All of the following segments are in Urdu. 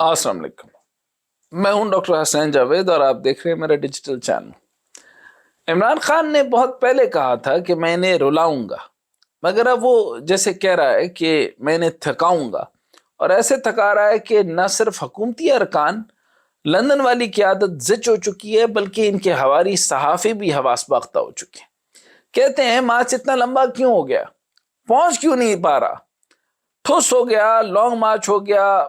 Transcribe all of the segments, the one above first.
السلام علیکم، میں ہوں ڈاکٹر حسین جاوید اور آپ دیکھ رہے ہیں میرا ڈیجیٹل چینل۔ عمران خان نے بہت پہلے کہا تھا کہ میں نے رلاؤں گا، مگر اب وہ جیسے کہہ رہا ہے کہ میں نے تھکاؤں گا، اور ایسے تھکا رہا ہے کہ نہ صرف حکومتی ارکان لندن والی قیادت زچ ہو چکی ہے بلکہ ان کے حواری صحافی بھی حواس باختہ ہو چکے ہیں۔ کہتے ہیں مارچ اتنا لمبا کیوں ہو گیا، پہنچ کیوں نہیں پا رہا، ٹھوس ہو گیا، لانگ مارچ ہو گیا،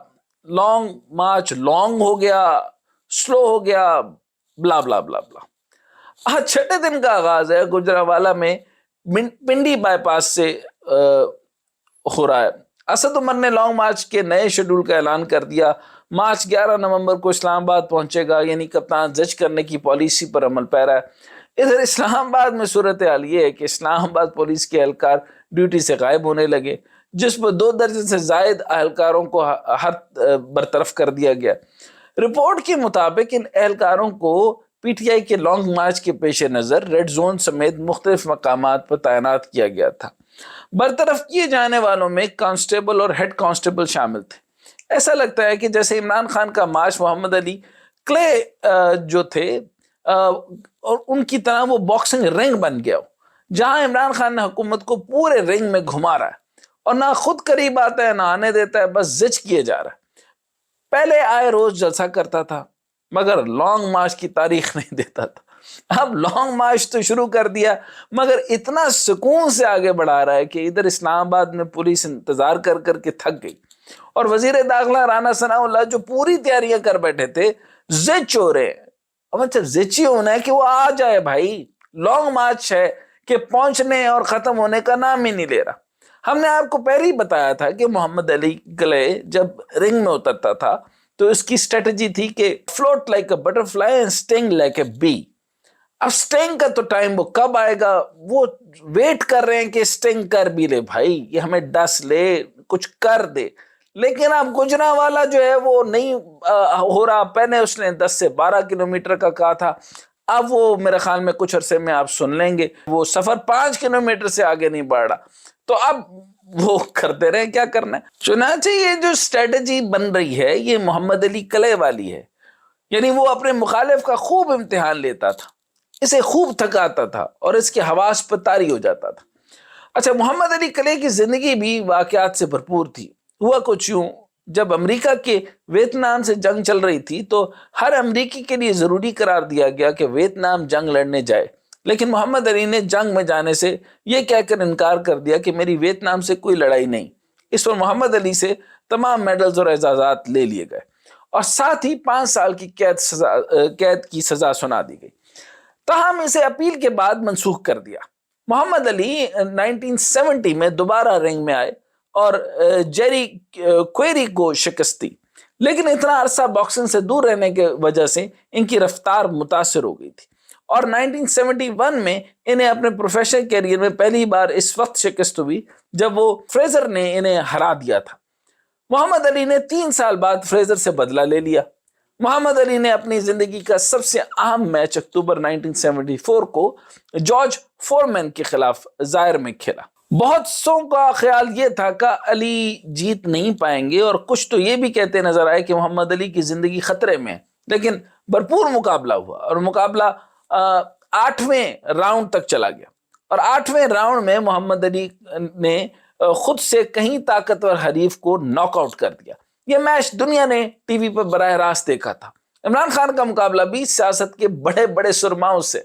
لانگ مارچ لانگ ہو گیا، سلو ہو گیا، بلا بلا بلا بلا۔ آج چھٹے دن کا آغاز ہے، گجرانوالہ میں پنڈی بائی پاس سے ہو رہا ہے۔ اسد عمر نے لانگ مارچ کے نئے شیڈول کا اعلان کر دیا۔ مارچ 11 نومبر کو اسلام آباد پہنچے گا، یعنی کپتان زچ کرنے کی پالیسی پر عمل پیرا ہے۔ ادھر اسلام آباد میں صورتحال یہ ہے کہ اسلام آباد پولیس کے اہلکار ڈیوٹی سے غائب ہونے لگے، جس پر 2 درجن سے زائد اہلکاروں کو برطرف کر دیا گیا۔ رپورٹ کے مطابق ان اہلکاروں کو پی ٹی آئی کے لانگ مارچ کے پیش نظر ریڈ زون سمیت مختلف مقامات پر تعینات کیا گیا تھا۔ برطرف کیے جانے والوں میں کانسٹیبل اور ہیڈ کانسٹیبل شامل تھے۔ ایسا لگتا ہے کہ جیسے عمران خان کا مارچ محمد علی کلے جو تھے اور ان کی طرح وہ باکسنگ رنگ بن گیا ہو، جہاں عمران خان نے حکومت کو پورے رنگ میں گھما رہا ہے اور نہ خود قریب آتا ہے نہ آنے دیتا ہے، بس زچ کیے جا رہا ہے۔ پہلے آئے روز جلسہ کرتا تھا مگر لانگ مارچ کی تاریخ نہیں دیتا تھا، اب لانگ مارچ تو شروع کر دیا مگر اتنا سکون سے آگے بڑھا رہا ہے کہ ادھر اسلام آباد میں پولیس انتظار کر کر کے تھک گئی، اور وزیر داخلہ رانا ثناء اللہ جو پوری تیاریاں کر بیٹھے تھے زچ ہو رہے ہیں۔ اب اچھا زچ ہی ہونا ہے کہ وہ آ جائے بھائی، لانگ مارچ ہے کہ پہنچنے اور ختم ہونے کا نام ہی نہیں لے رہا۔ ہم نے آپ کو پہلے ہی بتایا تھا کہ محمد علی کلے جب رنگ میں اترتا تھا تو اس کی اسٹریٹجی تھی کہ float like a butterfly and sting like a bee. اب سٹنگ کا تو ٹائم وہ کب آئے گا، وہ ویٹ کر رہے ہیں کہ سٹنگ کر بھی لے بھائی، یہ ہمیں ڈس لے، کچھ کر دے، لیکن اب گجرانوالہ جو ہے وہ نہیں ہو رہا۔ پہلے اس نے 10 سے 12 کلومیٹر کا کہا تھا، اب وہ میرے خیال میں کچھ عرصے میں آپ سن لیں گے وہ سفر 5 کلومیٹر سے آگے نہیں بڑھ رہا، تو اب وہ کرتے رہے کیا کرنا ہے۔ چنانچہ یہ جو اسٹریٹجی بن رہی ہے یہ محمد علی کلے والی ہے، یعنی وہ اپنے مخالف کا خوب امتحان لیتا تھا، اسے خوب تھکاتا تھا اور اس کے حواس پر طاری ہو جاتا تھا۔ اچھا، محمد علی کلے کی زندگی بھی واقعات سے بھرپور تھی۔ ہوا کچھ یوں، جب امریکہ کے ویتنام سے جنگ چل رہی تھی تو ہر امریکی کے لیے ضروری قرار دیا گیا کہ ویتنام جنگ لڑنے جائے، لیکن محمد علی نے جنگ میں جانے سے یہ کہہ کر انکار کر دیا کہ میری ویتنام سے کوئی لڑائی نہیں۔ اس پر محمد علی سے تمام میڈلز اور اعزازات لے لیے گئے اور ساتھ ہی 5 سال کی قید کی سزا سنا دی گئی، تاہم اسے اپیل کے بعد منسوخ کر دیا۔ محمد علی 1970 میں دوبارہ رنگ میں آئے اور جیری کوئری کو شکست دی، لیکن اتنا عرصہ باکسنگ سے دور رہنے کی وجہ سے ان کی رفتار متاثر ہو گئی تھی، اور 1971 میں انہیں اپنے پروفیشنل کیریئر میں پہلی بار اس وقت شکست ہوئی جب وہ فریزر نے انہیں ہرا دیا تھا۔ محمد علی نے 3 سال بعد فریزر سے بدلہ لے لیا۔ محمد علی نے اپنی زندگی کا سب سے اہم میچ اکتوبر 1974 کو جارج فورمین کے خلاف زائر میں کھیلا۔ بہت سو کا خیال یہ تھا کہ علی جیت نہیں پائیں گے، اور کچھ تو یہ بھی کہتے نظر آئے کہ محمد علی کی زندگی خطرے میں ہے، لیکن بھرپور مقابلہ ہوا اور مقابلہ 8ویں راؤنڈ تک چلا گیا، اور 8ویں راؤنڈ میں محمد علی نے خود سے کہیں طاقتور حریف کو ناک آؤٹ کر دیا۔ یہ میچ دنیا نے ٹی وی پر براہ راست دیکھا تھا۔ عمران خان کا مقابلہ بھی سیاست کے بڑے بڑے سرماؤں سے،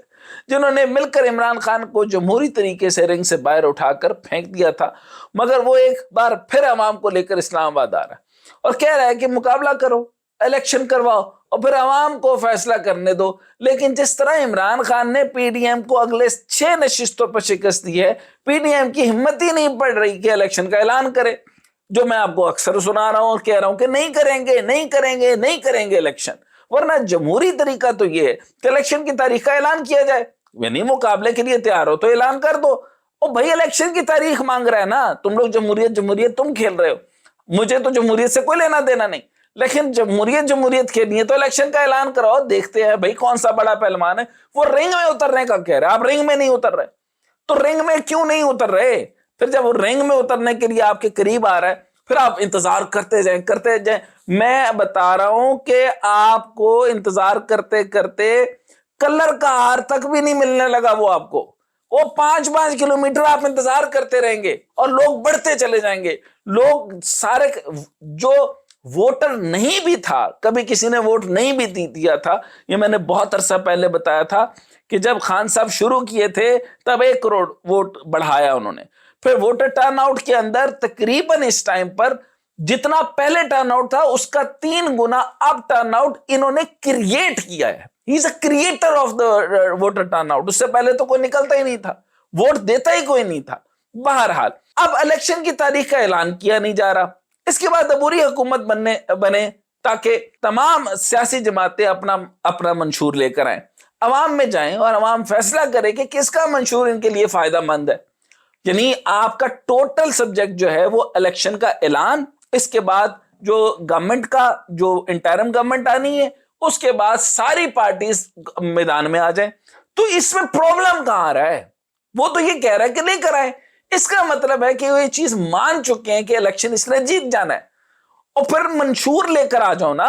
جنہوں نے مل کر عمران خان کو جمہوری طریقے سے رنگ سے باہر اٹھا کر پھینک دیا تھا، مگر وہ ایک بار پھر عوام کو لے کر اسلام آباد آ رہا ہے اور کہہ رہا ہے کہ مقابلہ کرو، الیکشن کرواؤ اور پھر عوام کو فیصلہ کرنے دو۔ لیکن جس طرح عمران خان نے پی ڈی ایم کو اگلے 6 نشستوں پر شکست دی ہے، پی ڈی ایم کی ہمت ہی نہیں پڑ رہی کہ الیکشن کا اعلان کرے، جو میں آپ کو اکثر سنا رہا ہوں اور کہہ رہا ہوں کہ نہیں کریں گے نہیں کریں گے نہیں کریں گے الیکشن، ورنہ جمہوری طریقہ تو یہ ہے کہ الیکشن کی تاریخ کا اعلان کیا جائے، یعنی مقابلے کے لیے تیار ہو تو اعلان کر دو۔ او بھائی، الیکشن کی تاریخ مانگ رہا ہے نا، تم لوگ جمہوریت تم کھیل رہے ہو، مجھے تو جمہوریت سے کوئی لینا دینا نہیں، لیکن جمہوریت کھیلنی ہے تو الیکشن کا اعلان کراؤ، دیکھتے ہیں بھائی کون سا بڑا پہلوان ہے۔ وہ رنگ میں اترنے کا کہہ رہے ہیں، آپ رنگ میں نہیں اتر رہے، تو رنگ میں کیوں نہیں اتر رہے؟ پھر جب وہ رنگ میں اترنے کے لیے آپ کے قریب آ رہا ہے پھر آپ انتظار کرتے جائیں میں بتا رہا ہوں کہ آپ کو انتظار کرتے کرتے کلر کا ہار تک بھی نہیں ملنے لگا، وہ آپ کو، وہ 5-5 کلومیٹر آپ انتظار کرتے رہیں گے اور لوگ بڑھتے چلے جائیں گے. لوگ سارے جو ووٹر نہیں بھی تھا، کبھی کسی نے ووٹ نہیں بھی دیا تھا، یہ میں نے بہت عرصہ پہلے بتایا تھا کہ جب خان صاحب شروع کیے تھے تب 1 کروڑ ووٹ بڑھایا انہوں نے. پھر ووٹر ٹرن آؤٹ کے اندر تقریباً اس ٹائم پر جتنا پہلے ٹرن آؤٹ تھا اس کا 3 گنا اب ٹرن آؤٹ انہوں نے کریٹ کیا ہے. He is a creator of the voter turnout. اس سے پہلے تو کوئی نکلتا ہی نہیں تھا، ووٹ دیتا ہی کوئی نہیں تھا. بہرحال اب الیکشن کی تاریخ کا اعلان کیا نہیں جا رہا. اس کے بعد عبوری حکومت بنے تاکہ تمام سیاسی جماعتیں اپنا منشور لے کر آئیں، عوام میں جائیں اور عوام فیصلہ کرے کہ کس کا منشور ان کے لیے فائدہ مند ہے. یعنی آپ کا ٹوٹل سبجیکٹ جو ہے وہ الیکشن کا اعلان، اس کے بعد جو گورنمنٹ کا جو انٹرم گورنمنٹ آنی ہے، اس کے بعد ساری پارٹیز میدان میں آ جائیں. تو اس میں پرابلم کہاں آ رہا ہے؟ وہ تو یہ کہہ رہا ہے کہ نہیں کرائیں. اس کا مطلب ہے کہ وہ یہ چیز مان چکے ہیں کہ الیکشن اس نے جیت جانا ہے. اور پھر منشور لے کر آ جاؤ نا.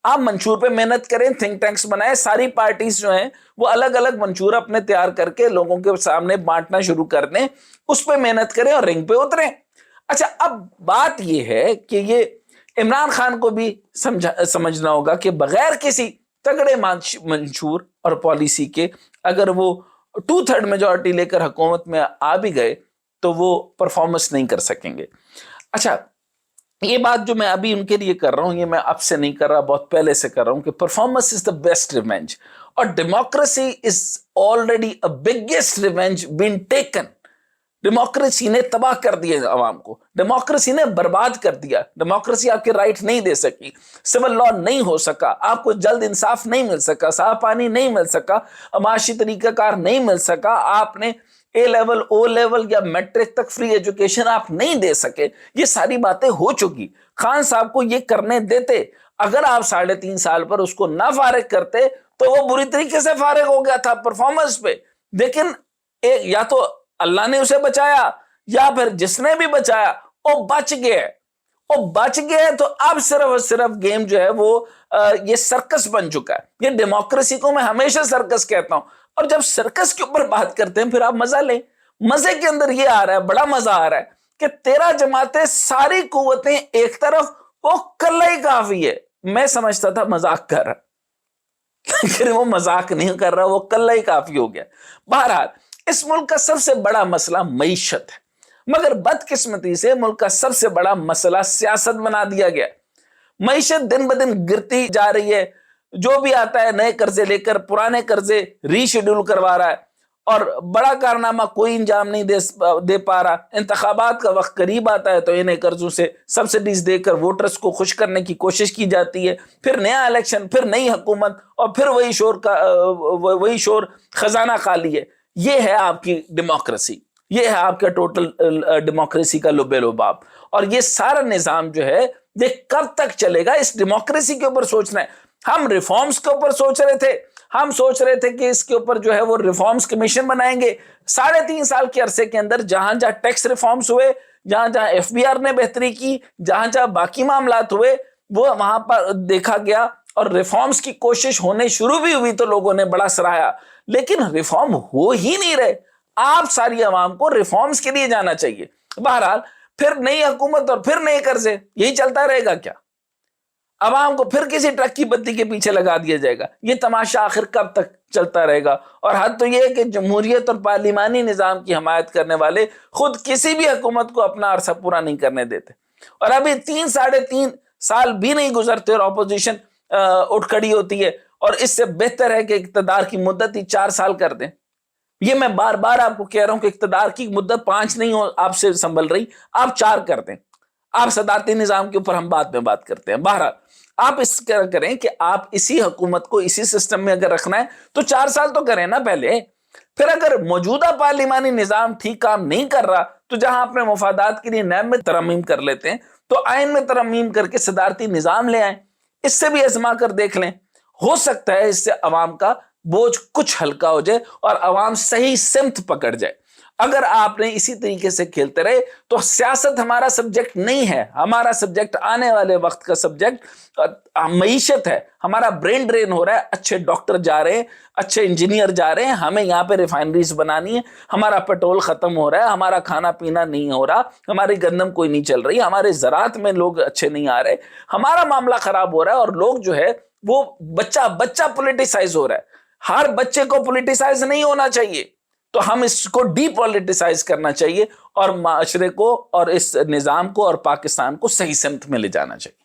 آپ منشور پہ محنت کریں، تھنک ٹینکس بنائیں، ساری پارٹیز جو ہیں وہ الگ الگ منشور اپنے تیار کر کے لوگوں کے سامنے بانٹنا شروع کر دیں، اس پہ محنت کریں اور رنگ پہ اتریں. اچھا، اب بات یہ ہے کہ یہ عمران خان کو بھی سمجھنا ہوگا کہ بغیر کسی تگڑے منشور اور پالیسی کے اگر وہ 2/3 میجورٹی لے کر حکومت میں آ بھی گئے تو وہ پرفارمنس نہیں کر سکیں گے. اچھا، یہ بات جو میں ابھی ان کے لیے کر رہا ہوں، یہ میں اب سے نہیں کر رہا، بہت پہلے سے کر رہا ہوں کہ performance is the best revenge, اور democracy is already a biggest revenge been taken. Democracy نے تباہ کر دیا عوام کو، ڈیموکریسی نے برباد کر دیا. ڈیموکریسی آپ کے رائٹ نہیں دے سکی، سول لا نہیں ہو سکا، آپ کو جلد انصاف نہیں مل سکا، صاف پانی نہیں مل سکا، معاشی طریقہ کار نہیں مل سکا، آپ نے اے لیول او لیول یا میٹرک تک فری ایجوکیشن آپ نہیں دے سکے. یہ ساری باتیں ہو چکی. خان صاحب کو یہ کرنے دیتے. اگر آپ 3.5 سال پر اس کو نہ فارغ کرتے تو وہ بری طریقے سے فارغ ہو گیا تھا پرفارمنس پہ. لیکن یا تو اللہ نے اسے بچایا یا پھر جس نے بھی بچایا وہ بچ گئے. وہ بچ گئے تو اب صرف اور صرف گیم جو ہے وہ یہ سرکس بن چکا ہے. یہ ڈیموکریسی کو میں ہمیشہ سرکس کہتا ہوں. اور جب سرکس کے اوپر بات کرتے ہیں پھر آپ مزہ لیں. مزے کے اندر یہ آ رہا ہے، بڑا مزہ آ رہا ہے کہ 13 جماعتیں، ساری قوتیں ایک طرف، وہ کلہ ہی کافی ہے. میں سمجھتا تھا مذاق کر رہا، لیکن وہ مذاق نہیں کر رہا، وہ کلہ ہی کافی ہو گیا. بہرحال اس ملک کا سب سے بڑا مسئلہ معیشت ہے، مگر بدقسمتی سے ملک کا سب سے بڑا مسئلہ سیاست بنا دیا گیا. معیشت دن بدن گرتی جا رہی ہے. جو بھی آتا ہے نئے قرضے لے کر پرانے قرضے ری شیڈول کروا رہا ہے، اور بڑا کارنامہ کوئی انجام نہیں دے پا رہا. انتخابات کا وقت قریب آتا ہے تو انہیں قرضوں سے سبسڈیز دے کر ووٹرز کو خوش کرنے کی کوشش کی جاتی ہے. پھر نیا الیکشن، پھر نئی حکومت، اور پھر وہی شور خزانہ خالی ہے. یہ ہے آپ کی ڈیموکریسی، یہ ہے آپ کا ٹوٹل ڈیموکریسی کا لب لباب. اور یہ سارا نظام جو ہے یہ کب تک چلے گا؟ اس ڈیموکریسی کے اوپر سوچنا ہے. ہم ریفارمز کے اوپر سوچ رہے تھے، ہم سوچ رہے تھے کہ اس کے اوپر جو ہے وہ ریفارمز کمیشن بنائیں گے. 3.5 سال کے عرصے کے اندر جہاں جہاں ٹیکس ریفارمز ہوئے، جہاں جہاں ایف بی آر نے بہتری کی، جہاں جہاں باقی معاملات ہوئے، وہ وہاں پر دیکھا گیا اور ریفارمز کی کوشش ہونے شروع بھی ہوئی تو لوگوں نے بڑا سراہا. لیکن ریفارم ہو ہی نہیں رہے. آپ ساری عوام کو ریفارمز کے لیے جانا چاہیے. بہرحال پھر نئی حکومت اور پھر نئے قرضے، یہی چلتا رہے گا کیا؟ عوام کو پھر کسی ٹرک کی بتی کے پیچھے لگا دیا جائے گا. یہ تماشا آخر کب تک چلتا رہے گا؟ اور حد تو یہ ہے کہ جمہوریت اور پارلیمانی نظام کی حمایت کرنے والے خود کسی بھی حکومت کو اپنا عرصہ پورا نہیں کرنے دیتے. اور ابھی 3.5 سال بھی نہیں گزرتے اور اپوزیشن اٹھ کھڑی ہوتی ہے. اور اس سے بہتر ہے کہ اقتدار کی مدت ہی 4 سال کر دیں. یہ میں بار بار آپ کو کہہ رہا ہوں کہ اقتدار کی مدت 5 نہیں ہو آپ سے سنبھل رہی، آپ 4 کر دیں. آپ صدارتی نظام کے اوپر ہم بعد میں بات کرتے ہیں. بہرحال آپ اس طرح کریں کہ آپ اسی حکومت کو اسی سسٹم میں اگر رکھنا ہے تو 4 سال تو کریں نا پہلے. پھر اگر موجودہ پارلیمانی نظام ٹھیک کام نہیں کر رہا تو جہاں اپنے مفادات کے لیے نیب میں ترمیم کر لیتے ہیں تو آئین میں ترمیم کر کے صدارتی نظام لے آئیں. اس سے بھی آزما کر دیکھ لیں. ہو سکتا ہے اس سے عوام کا بوجھ کچھ ہلکا ہو جائے اور عوام صحیح سمت پکڑ جائے. اگر آپ نے اسی طریقے سے کھیلتے رہے تو سیاست ہمارا سبجیکٹ نہیں ہے. ہمارا سبجیکٹ آنے والے وقت کا سبجیکٹ معیشت ہے. ہمارا برین ڈرین ہو رہا ہے, اچھے ڈاکٹر جا رہے ہیں, اچھے انجینئر جا رہے ہیں, ہمیں یہاں پہ ریفائنریز بنانی ہے, ہمارا پیٹرول ختم ہو رہا ہے, ہمارا کھانا پینا نہیں ہو رہا, ہماری گندم کوئی نہیں چل رہی, ہمارے زراعت میں لوگ اچھے نہیں آ رہے, ہمارا معاملہ خراب ہو رہا ہے, اور لوگ جو ہے وہ بچہ پولیٹیسائز ہو رہا ہے. ہر بچے کو پولیٹیسائز نہیں ہونا چاہیے, تو ہم اس کو ڈی پولیٹیسائز کرنا چاہیے اور معاشرے کو اور اس نظام کو اور پاکستان کو صحیح سمت میں لے جانا چاہیے.